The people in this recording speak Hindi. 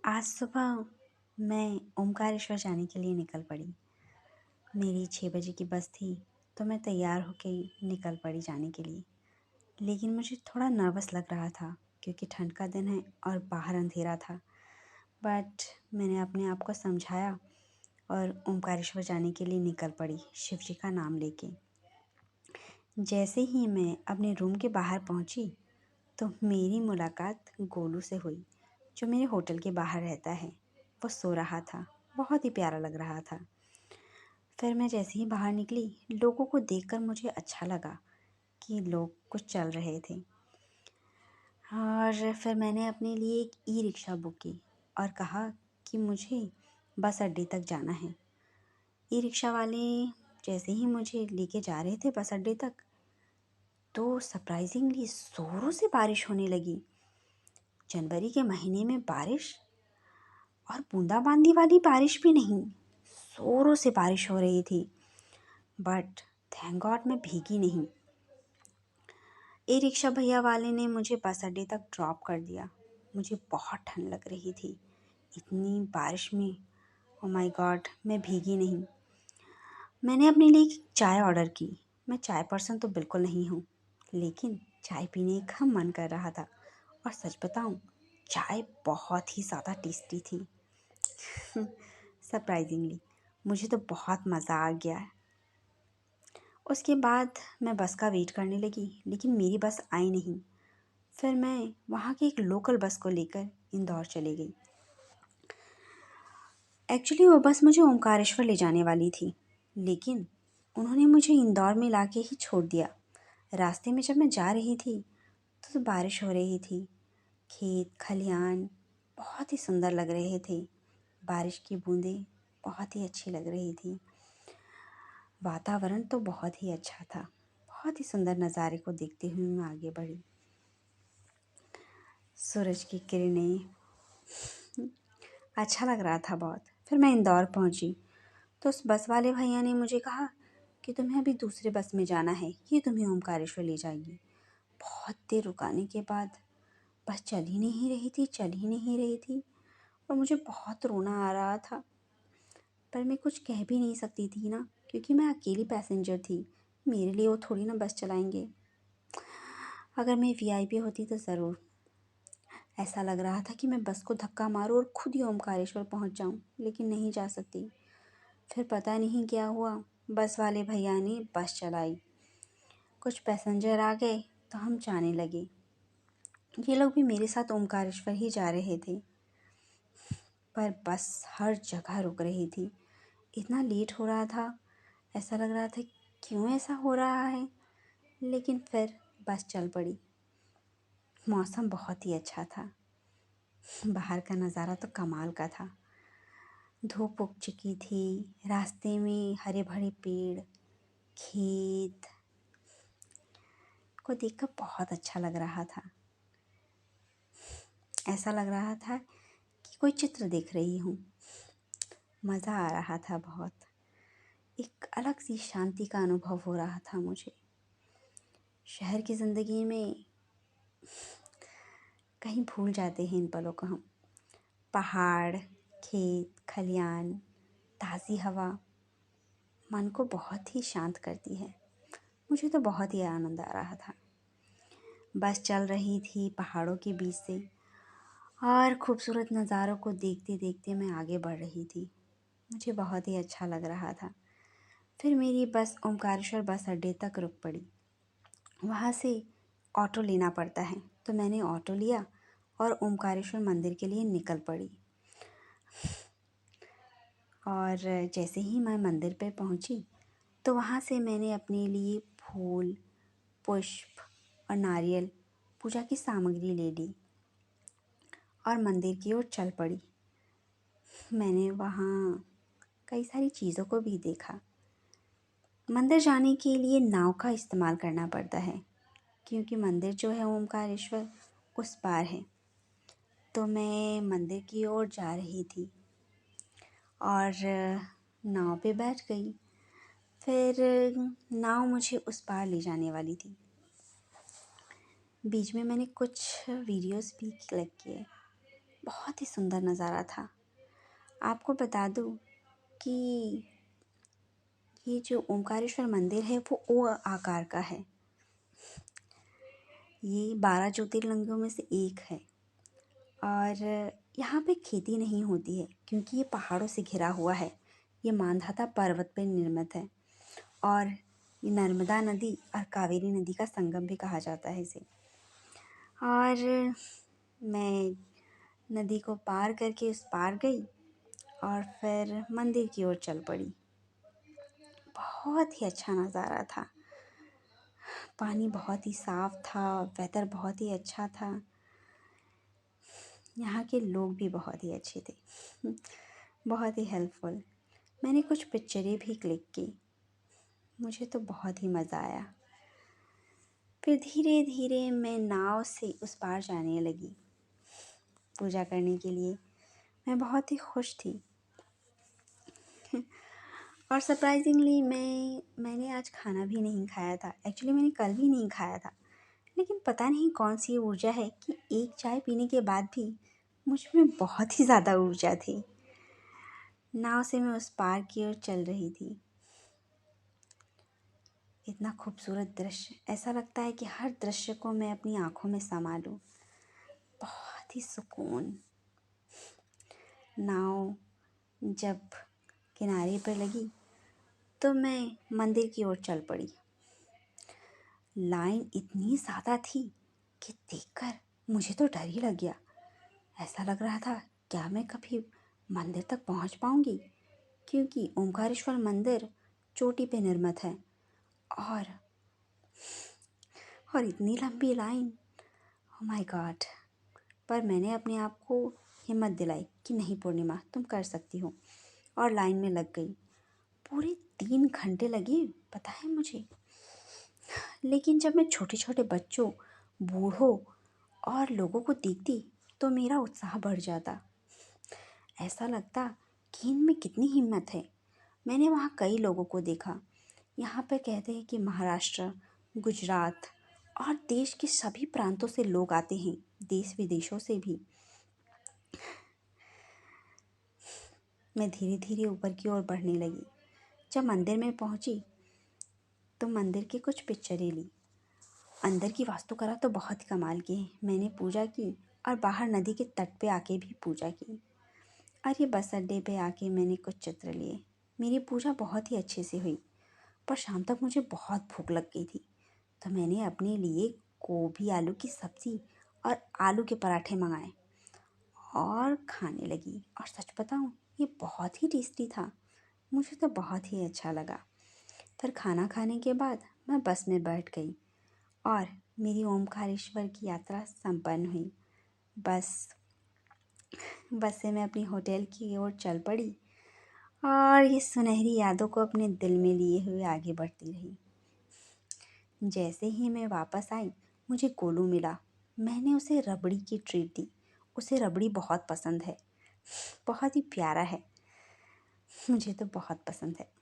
आज सुबह मैं ओमकारेश्वर जाने के लिए निकल पड़ी। मेरी 6 बजे की बस थी, तो मैं तैयार होके निकल पड़ी जाने के लिए। लेकिन मुझे थोड़ा नर्वस लग रहा था क्योंकि ठंड का दिन है और बाहर अंधेरा था। बट मैंने अपने आप को समझाया और ओमकारेश्वर जाने के लिए निकल पड़ी, शिव जी का नाम लेके। जैसे ही मैं अपने रूम के बाहर पहुंची, तो मेरी मुलाकात गोलू से हुई, जो मेरे होटल के बाहर रहता है। वो सो रहा था, बहुत ही प्यारा लग रहा था। फिर मैं जैसे ही बाहर निकली, लोगों को देखकर मुझे अच्छा लगा कि लोग कुछ चल रहे थे। और फिर मैंने अपने लिए एक ई रिक्शा बुक की और कहा कि मुझे बस अड्डे तक जाना है। ई रिक्शा वाले जैसे ही मुझे लेके जा रहे थे बस अड्डे तक, तो सरप्राइजिंगली ज़ोरों से बारिश होने लगी। जनवरी के महीने में बारिश, और बूंदाबांदी वाली बारिश भी नहीं, ज़ोरों से बारिश हो रही थी। बट थैंक गॉड मैं भीगी नहीं। ई रिक्शा भैया वाले ने मुझे बस अड्डे तक ड्रॉप कर दिया। मुझे बहुत ठंड लग रही थी इतनी बारिश में। ओ माय गॉड, मैं भीगी नहीं। मैंने अपने लिए एक चाय ऑर्डर की। मैं चाय पर्सन तो बिल्कुल नहीं हूँ, लेकिन चाय पीने का मन कर रहा था। और सच बताऊँ, चाय बहुत ही ज़्यादा टेस्टी थी। सरप्राइजिंगली मुझे तो बहुत मज़ा आ गया। उसके बाद मैं बस का वेट करने लगी, लेकिन मेरी बस आई नहीं। फिर मैं वहाँ की एक लोकल बस को लेकर इंदौर चली गई। एक्चुअली वो बस मुझे ओमकारेश्वर ले जाने वाली थी, लेकिन उन्होंने मुझे इंदौर में लाके ही छोड़ दिया। रास्ते में जब मैं जा रही थी, तो बारिश हो रही थी। खेत खलियान बहुत ही सुंदर लग रहे थे। बारिश की बूंदें बहुत ही अच्छी लग रही थी। वातावरण तो बहुत ही अच्छा था। बहुत ही सुंदर नज़ारे को देखते हुए मैं आगे बढ़ी। सूरज की किरणें, अच्छा लग रहा था बहुत। फिर मैं इंदौर पहुंची, तो उस बस वाले भैया ने मुझे कहा कि तुम्हें अभी दूसरे बस में जाना है, ये तुम्हें ओमकारेश्वर ले जाएगी। बहुत देर रुकाने के बाद बस चल ही नहीं रही थी, चल ही नहीं रही थी। और मुझे बहुत रोना आ रहा था, पर मैं कुछ कह भी नहीं सकती थी ना, क्योंकि मैं अकेली पैसेंजर थी। मेरे लिए वो थोड़ी ना बस चलाएंगे। अगर मैं वीआईपी होती तो ज़रूर। ऐसा लग रहा था कि मैं बस को धक्का मारूं और खुद ही ओमकारेश्वर पहुंच जाऊं, लेकिन नहीं जा सकती। फिर पता नहीं क्या हुआ, बस वाले भैया ने बस चलाई। कुछ पैसेंजर आ गए तो हम जाने लगे। ये लोग भी मेरे साथ ओमकारेश्वर ही जा रहे थे, पर बस हर जगह रुक रही थी। इतना लेट हो रहा था, ऐसा लग रहा था क्यों ऐसा हो रहा है। लेकिन फिर बस चल पड़ी। मौसम बहुत ही अच्छा था। बाहर का नज़ारा तो कमाल का था। धूप उग चुकी थी, रास्ते में हरे भरे पेड़, खेत को देखकर बहुत अच्छा लग रहा था। ऐसा लग रहा था कि कोई चित्र देख रही हूँ। मज़ा आ रहा था बहुत। एक अलग सी शांति का अनुभव हो रहा था मुझे। शहर की ज़िंदगी में कहीं भूल जाते हैं इन पलों को हम। पहाड़, खेत खलियान, ताज़ी हवा मन को बहुत ही शांत करती है। मुझे तो बहुत ही आनंद आ रहा था। बस चल रही थी पहाड़ों के बीच से, और खूबसूरत नज़ारों को देखते देखते मैं आगे बढ़ रही थी। मुझे बहुत ही अच्छा लग रहा था। फिर मेरी बस ओमकारेश्वर बस अड्डे तक रुक पड़ी। वहाँ से ऑटो लेना पड़ता है, तो मैंने ऑटो लिया और ओमकारेश्वर मंदिर के लिए निकल पड़ी। और जैसे ही मैं मंदिर पर पहुँची, तो वहाँ से मैंने अपने लिए फूल, पुष्प और नारियल पूजा की सामग्री ले ली और मंदिर की ओर चल पड़ी। मैंने वहाँ कई सारी चीज़ों को भी देखा। मंदिर जाने के लिए नाव का इस्तेमाल करना पड़ता है, क्योंकि मंदिर जो है ओमकारेश्वर उस पार है। तो मैं मंदिर की ओर जा रही थी और नाव पे बैठ गई। फिर नाव मुझे उस पार ले जाने वाली थी। बीच में मैंने कुछ वीडियोस भी क्लिक किए। बहुत ही सुंदर नज़ारा था। आपको बता दूँ कि ये जो ओमकारेश्वर मंदिर है वो ओ आकार का है। ये 12 ज्योतिर्लिंगों में से एक है और यहाँ पे खेती नहीं होती है क्योंकि ये पहाड़ों से घिरा हुआ है। ये मांधाता पर्वत पर निर्मित है और ये नर्मदा नदी और कावेरी नदी का संगम भी कहा जाता है इसे। और मैं नदी को पार करके उस पार गई और फिर मंदिर की ओर चल पड़ी। बहुत ही अच्छा नज़ारा था। पानी बहुत ही साफ़ था, वेदर बहुत ही अच्छा था। यहाँ के लोग भी बहुत ही अच्छे थे, बहुत ही हेल्पफुल। मैंने कुछ पिक्चरें भी क्लिक की। मुझे तो बहुत ही मज़ा आया। फिर धीरे धीरे मैं नाव से उस पार जाने लगी पूजा करने के लिए। मैं बहुत ही खुश थी और सरप्राइजिंगली मैंने आज खाना भी नहीं खाया था। एक्चुअली मैंने कल भी नहीं खाया था, लेकिन पता नहीं कौन सी ऊर्जा है कि एक चाय पीने के बाद भी मुझ में बहुत ही ज़्यादा ऊर्जा थी। नाव से मैं उस पार की ओर चल रही थी। इतना खूबसूरत दृश्य, ऐसा लगता है कि हर दृश्य को मैं अपनी आँखों में समा लूँ। बहुत ही सुकून। नाव जब किनारे पर लगी तो मैं मंदिर की ओर चल पड़ी। लाइन इतनी ज़्यादा थी कि देखकर मुझे तो डर ही लग गया। ऐसा लग रहा था क्या मैं कभी मंदिर तक पहुंच पाऊंगी, क्योंकि ओमकारेश्वर मंदिर चोटी पे निर्मित है और इतनी लंबी लाइन। Oh my God. पर मैंने अपने आप को हिम्मत दिलाई कि नहीं पूर्णिमा, तुम कर सकती हो, और लाइन में लग गई। पूरे 3 घंटे लगे पता है मुझे। लेकिन जब मैं छोटे छोटे बच्चों, बूढ़ों और लोगों को देखती तो मेरा उत्साह बढ़ जाता। ऐसा लगता कि इनमें कितनी हिम्मत है। मैंने वहाँ कई लोगों को देखा। यहाँ पे कहते हैं कि महाराष्ट्र, गुजरात और देश के सभी प्रांतों से लोग आते हैं, देश विदेशों से भी। मैं धीरे धीरे ऊपर की ओर बढ़ने लगी। जब मंदिर में पहुँची तो मंदिर की कुछ पिक्चरें ली। अंदर की वास्तुकला तो बहुत ही कमाल की है। मैंने पूजा की और बाहर नदी के तट पे आके भी पूजा की और ये बस अड्डे पे आके मैंने कुछ चित्र लिए। मेरी पूजा बहुत ही अच्छे से हुई, पर शाम तक मुझे बहुत भूख लग गई थी, तो मैंने अपने लिए गोभी आलू की सब्ज़ी और आलू के पराठे मंगाए और खाने लगी। और सच बताऊँ, ये बहुत ही टेस्टी था। मुझे तो बहुत ही अच्छा लगा। फिर खाना खाने के बाद मैं बस में बैठ गई और मेरी ओमकारेश्वर की यात्रा संपन्न हुई। बस से मैं अपनी होटल की ओर चल पड़ी और ये सुनहरी यादों को अपने दिल में लिए हुए आगे बढ़ती रही। जैसे ही मैं वापस आई, मुझे गोलू मिला। मैंने उसे रबड़ी की ट्रीट दी। उसे रबड़ी बहुत पसंद है, बहुत ही प्यारा है। मुझे तो बहुत पसंद है।